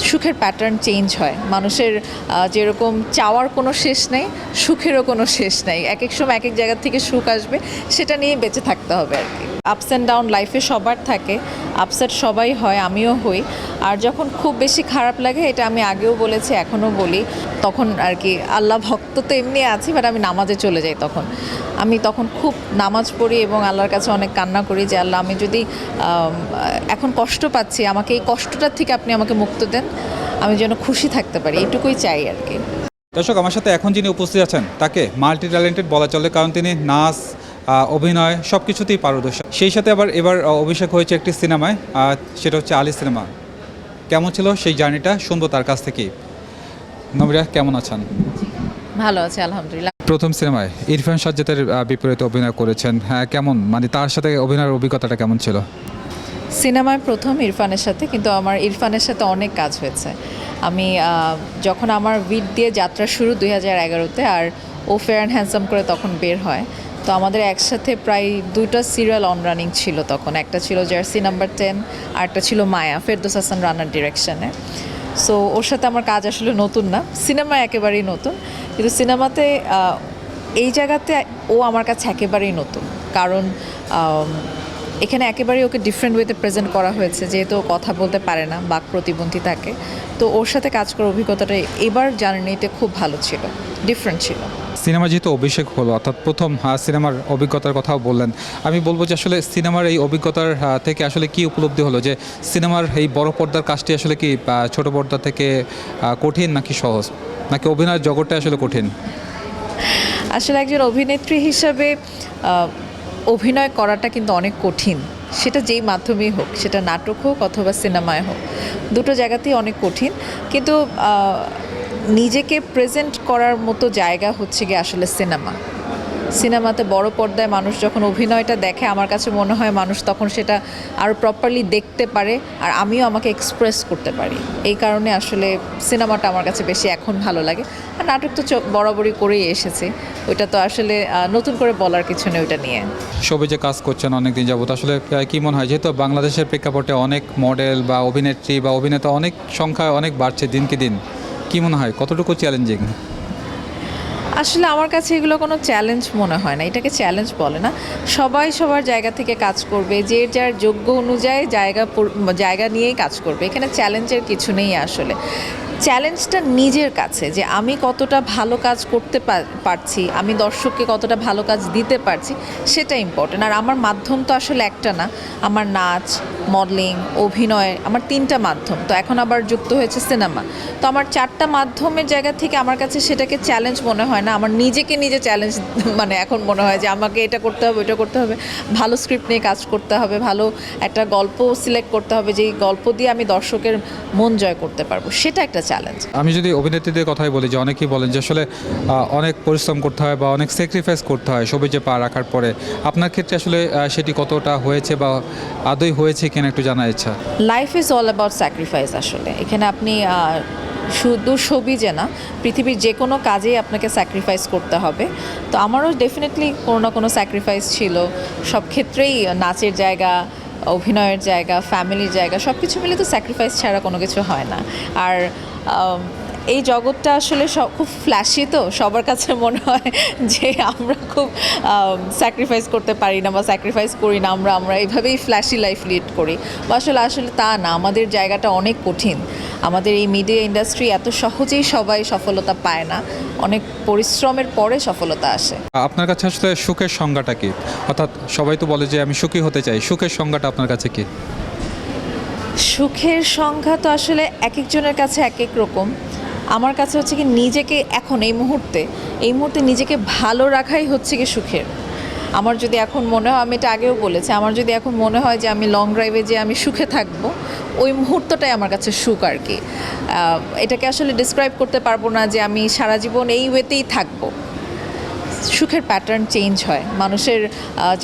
সুখের pattern change হয় মানুষের। যেরকম চাওয়ার কোনো শেষ নেই, সুখেরও কোনো শেষ নেই। এক এক সময় এক এক জায়গা থেকে সুখ আসবে, সেটা নিয়ে বেঁচে থাকতে হবে আর কি। আপস অ্যান্ড ডাউন লাইফে সবার থাকে, আপসেট সবাই হয়, আমিও হই। আর যখন খুব বেশি খারাপ লাগে, এটা আমি আগেও বলেছি, এখনও বলি, তখন আর কি আল্লাহ ভক্ত তো এমনি আছি, বাট আমি নামাজে চলে যাই। আমি তখন খুব নামাজ পড়ি এবং আল্লাহর কাছে অনেক কান্না করি যে আল্লাহ, আমি যদি এখন কষ্ট পাচ্ছি, আমাকে এই কষ্টটার থেকে আপনি আমাকে মুক্ত দেন, আমি যেন খুশি থাকতে পারি, এইটুকুই চাই আর কি। দর্শক, আমার সাথে এখন যিনি উপস্থিত আছেন তাকে মাল্টি ট্যালেন্টেড বলা চলে, কারণ তিনি নাচ, অভিনয় সব কিছুতেই পারদর্শী। সেই সাথে এবার অভিষেক হয়েছে একটি সিনেমায়, সেটা হচ্ছে আলী সিনেমা। কেমন ছিল সেই জার্নিটা, শুনবো তার কাছ থেকেই। নবীরা, কেমন আছেন? ভালো আছে আলহামদুলিল্লাহ। প্রথম সিনেমায় ইরফান সাজ্জাদের বিপরীতে অভিনয় করেছেন, হ্যাঁ, কেমন, মানে তার সাথে অভিনয়ের অভিজ্ঞতাটা কেমন ছিল? সিনেমায় প্রথম ইরফানের সাথে, কিন্তু আমার ইরফানের সাথে অনেক কাজ হয়েছে। আমি যখন আমার উইট দিয়ে যাত্রা শুরু 2011-তে, আর ও ফেয়ার অ্যান্ড হ্যান্ডসাম করে তখন বের হয়, তো আমাদের একসাথে প্রায় 2টা সিরিয়াল অন রানিং ছিল তখন। একটা ছিল জার্সি নাম্বার 10, আর একটা ছিল মায়া, ফেরদৌস হাসান রানার ডিরেকশনে। সো ওর সাথে আমার কাজ আসলে নতুন না, সিনেমায় একেবারেই নতুন, কিন্তু সিনেমাতে এই জায়গাতে ও আমার কাছে একেবারেই নতুন। কারণ এখানে একেবারেই ওকে ডিফারেন্ট ওয়েতে প্রেজেন্ট করা হয়েছে, যেহেতু ও কথা বলতে পারে না, বাক প্রতিবন্ধী থাকে। তো ওর সাথে কাজ করার অভিজ্ঞতাটা এবার জার্নিতে খুব ভালো ছিল, ডিফারেন্ট ছিল। সিনেমা যেহেতু অভিষেক হলো, অর্থাৎ প্রথম সিনেমার অভিজ্ঞতার কথাও বললেন, আমি বলবো যে আসলে সিনেমার এই অভিজ্ঞতার থেকে আসলে কি উপলব্ধি হলো, যে সিনেমার এই বড় পর্দার কাজটি আসলে কি ছোট পর্দা থেকে কঠিন নাকি সহজ, নাকি অভিনয়ের জগৎটা আসলে কঠিন? আসলে একজন অভিনেত্রী হিসাবে অভিনয় করাটা কিন্তু অনেক কঠিন, সেটা যেই মাধ্যমেই হোক, সেটা নাটক হোক অথবা সিনেমায় হোক, দুটো জায়গাতেই অনেক কঠিন। কিন্তু নিজেকে প্রেজেন্ট করার মতো জায়গা হচ্ছে গিয়ে আসলে সিনেমাতে বড় পর্দায় মানুষ যখন অভিনয়টা দেখে, আমার কাছে মনে হয় মানুষ তখন সেটা আরও প্রপারলি দেখতে পারে, আর আমিও আমাকে এক্সপ্রেস করতে পারি। এই কারণে আসলে সিনেমাটা আমার কাছে বেশি এখন ভালো লাগে। আর নাটক তো বরাবরই করেই এসেছি, ওইটা তো আসলে নতুন করে বলার কিছু নেই ওইটা নিয়ে। সবে যে কাজ করছেন অনেক দিন যাবত, আসলে কি মনে হয়, যেহেতু বাংলাদেশের প্রেক্ষাপটে অনেক মডেল বা অভিনেত্রী বা অভিনেতা অনেক সংখ্যা অনেক বাড়ছে দিনকে দিন, কি মনে হয় কতটুকু চ্যালেঞ্জিং? আসলে আমার কাছে এগুলো কোনো চ্যালেঞ্জ মনে হয় না, এটাকে চ্যালেঞ্জ বলে না। সবাই সবার জায়গা থেকে কাজ করবে, যে যার যোগ্য অনুযায়ী জায়গা নিয়েই কাজ করবে। এখানে চ্যালেঞ্জের কিছু নেই আসলে। চ্যালেঞ্জটা নিজের কাছে, যে আমি কতটা ভালো কাজ করতে পারছি, আমি দর্শককে কতটা ভালো কাজ দিতে পারছি, সেটা ইম্পর্টেন্ট। আর আমার মাধ্যম তো আসলে একটা না, আমার নাচ, মডেলিং, অভিনয়, আমার 3টা মাধ্যম, তো এখন আবার যুক্ত হয়েছে সিনেমা। তো আমার 4টা মাধ্যমের জায়গা থেকে আমার কাছে সেটাকে চ্যালেঞ্জ মনে হয় না, আমার নিজেকে নিজে চ্যালেঞ্জ মানে এখন মনে হয় যে আমাকে এটা করতে হবে, ওইটা করতে হবে, ভালো স্ক্রিপ্ট নিয়ে কাজ করতে হবে, ভালো একটা গল্প সিলেক্ট করতে হবে, যেই গল্প দিয়ে আমি দর্শকের মন জয় করতে পারবো, সেটা একটা চ্যালেঞ্জ। আমি যদি অভিনেত্রীদের কথাই বলি, যে অনেকেই বলেন যে আসলে অনেক পরিশ্রম করতে হয় বা অনেক স্যাক্রিফাইস করতে হয় সবুজে পা রাখার পরে, আপনার ক্ষেত্রে আসলে সেটি কতটা হয়েছে বা আদৌ হয়েছে কিনা একটু জানার ইচ্ছা। Life is all about sacrifice. আসলে এখানে আপনি শুধু সবিজে না, পৃথিবীর যে কোনো কাজেই আপনাকে স্যাক্রিফাইস করতে হবে। তো আমারও ডেফিনেটলি কোনো না কোনো স্যাক্রিফাইস ছিল সব ক্ষেত্রেই, নাচের জায়গা, অভিনয়ের জায়গা, ফ্যামিলির জায়গা, সব কিছু মিলে তো স্যাক্রিফাইস ছাড়া কোনো কিছু হয় না। আর এই জগৎটা আসলে খুব ফ্ল্যাশি, তো সবার কাছে মনে হয় যে আমরা খুব স্যাক্রিফাইস করতে পারি না বা স্যাক্রিফাইস করি না, আমরা এইভাবেই ফ্ল্যাশি লাইফ লিড করি। বা আসলে তা না, আমাদের জায়গাটা অনেক কঠিন। আমাদের এই মিডিয়া ইন্ডাস্ট্রি এত সহজেই সবাই সফলতা পায় না, অনেক পরিশ্রমের পরে সফলতা আসে। আপনার কাছে আসলে সুখের সংজ্ঞাটা কি? অর্থাৎ সবাই তো বলে যে আমি সুখী হতে চাই, সুখের সংজ্ঞাটা আপনার কাছে কি? সুখের সংজ্ঞা তো আসলে এক একজনের কাছে এক এক রকম। আমার কাছে হচ্ছে কি, নিজেকে এখন এই মুহূর্তে নিজেকে ভালো রাখাই হচ্ছে কি সুখের। আমার যদি এখন মনে হয়, আমি এটা আগেও বলেছি, আমার যদি এখন মনে হয় যে আমি লং ড্রাইভে যে আমি সুখে থাকবো, ওই মুহূর্তটাই আমার কাছে সুখ আর কি। এটাকে আসলে ডিসক্রাইব করতে পারবো না যে আমি সারা জীবন এই ওয়েতেই থাকবো। সুখের প্যাটার্ন চেঞ্জ হয় মানুষের।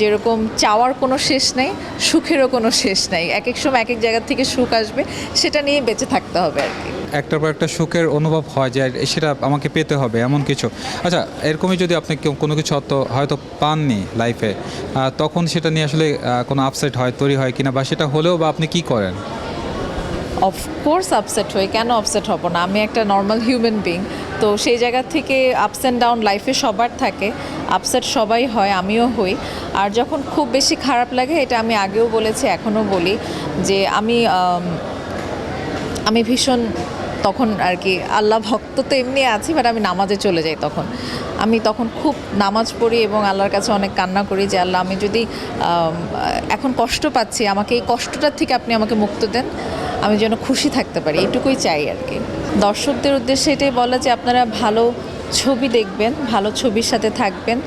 যেরকম চাওয়ার কোনো শেষ নেই, সুখেরও কোনো শেষ নেই। এক এক সময় এক এক জায়গা থেকে সুখ আসবে, সেটা নিয়ে বেঁচে থাকতে হবে আর কি। একটার পর একটা সুখের অনুভব হয় যে সেটা আমাকে পেতে হবে এমন কিছু। আচ্ছা, এরকমই যদি আপনি কোনো কিছু হয়তো পাননি লাইফে, তখন সেটা নিয়ে আসলে কোনো আপসেট তৈরি হয় কিনা, বা সেটা হলেও বা আপনি কি করেন? অফকোর্স আপসেট হই, কেন আপসেট হব না? আমি একটা নর্মাল হিউম্যান বিং, তো সেই জায়গা থেকে আপস অ্যান্ড ডাউন লাইফে সবার থাকে, আপসেট সবাই হয়, আমিও হই। আর যখন খুব বেশি খারাপ লাগে, এটা আমি আগেও বলেছি এখনও বলি, যে আমি ভীষণ তখন আর কি আল্লাহ ভক্ত তো এমনি আছি, বাট আমি নামাজে চলে যাই তখন। আমি তখন খুব নামাজ পড়ি এবং আল্লাহর কাছে অনেক কান্না করি যে আল্লাহ, আমি যদি এখন কষ্ট পাচ্ছি, আমাকে এই কষ্টটার থেকে আপনি আমাকে মুক্ত দেন, আমি যেন খুশি থাকতে পারি, এইটুকুই চাই আর কি। দর্শকদের উদ্দেশ্যে এটাই বলা যে আপনারা ভালো ছবি দেখবেন, ভালো ছবির সাথে থাকবেন,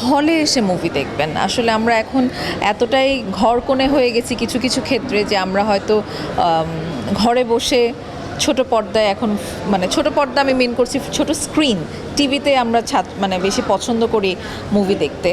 হলে এসে মুভি দেখবেন। আসলে আমরা এখন এতটাই ঘরকোণে হয়ে গেছি কিছু কিছু ক্ষেত্রে, যে আমরা হয়তো ঘরে বসে ছোট পর্দায় এখন, মানে ছোট পর্দা আমি মেন করছি, ছোট স্ক্রিন টিভিতে আমরা মানে বেশি পছন্দ করি মুভি দেখতে,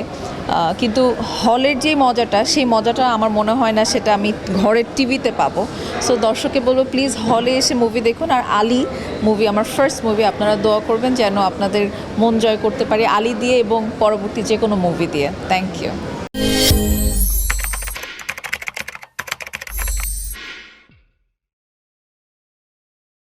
কিন্তু হলের যে মজাটা, সেই মজাটা আমার মনে হয় না সেটা আমি ঘরের টিভিতে পাবো। সো দর্শককে বলবো প্লিজ হলে এসে মুভি দেখুন। আর আলী মুভি আমার ফার্স্ট মুভি, আপনারা দোয়া করবেন যেন আপনাদের মন জয় করতে পারি আলী দিয়ে এবং পরবর্তী যে কোনো মুভি দিয়ে। Thank you.